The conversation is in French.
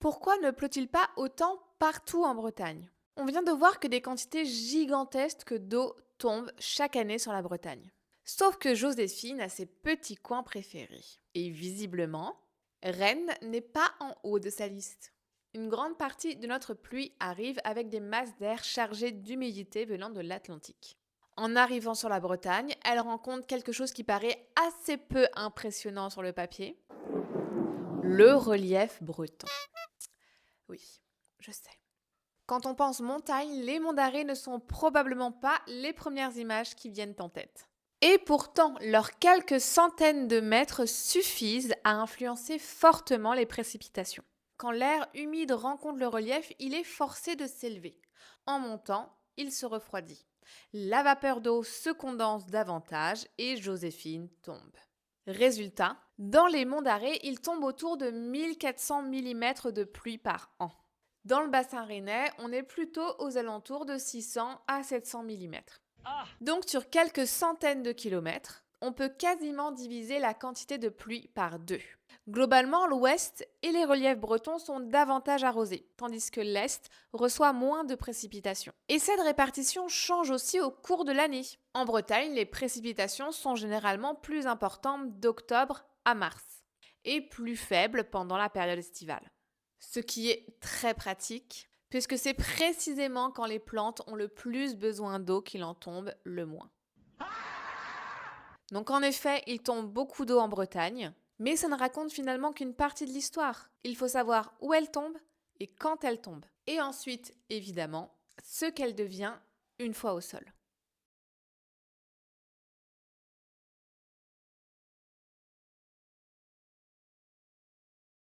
Pourquoi ne pleut-il pas autant partout en Bretagne? On vient de voir que des quantités gigantesques d'eau tombent chaque année sur la Bretagne. Sauf que Joséphine a ses petits coins préférés. Et visiblement, Rennes n'est pas en haut de sa liste. Une grande partie de notre pluie arrive avec des masses d'air chargées d'humidité venant de l'Atlantique. En arrivant sur la Bretagne, elle rencontre quelque chose qui paraît assez peu impressionnant sur le papier, le relief breton. Oui, je sais. Quand on pense montagne, les monts d'Arrée ne sont probablement pas les premières images qui viennent en tête. Et pourtant, leurs quelques centaines de mètres suffisent à influencer fortement les précipitations. Quand l'air humide rencontre le relief, il est forcé de s'élever. En montant, il se refroidit. La vapeur d'eau se condense davantage et Joséphine tombe. Résultat, dans les monts d'Arrée, il tombe autour de 1400 mm de pluie par an. Dans le bassin rennais, on est plutôt aux alentours de 600 à 700 mm. Donc sur quelques centaines de kilomètres, on peut quasiment diviser la quantité de pluie par deux. Globalement, l'ouest et les reliefs bretons sont davantage arrosés, tandis que l'est reçoit moins de précipitations. Et cette répartition change aussi au cours de l'année. En Bretagne, les précipitations sont généralement plus importantes d'octobre à mars et plus faibles pendant la période estivale. Ce qui est très pratique, puisque c'est précisément quand les plantes ont le plus besoin d'eau qu'il en tombe le moins. Donc en effet, il tombe beaucoup d'eau en Bretagne, mais ça ne raconte finalement qu'une partie de l'histoire. Il faut savoir où elle tombe et quand elle tombe. Et ensuite, évidemment, ce qu'elle devient une fois au sol.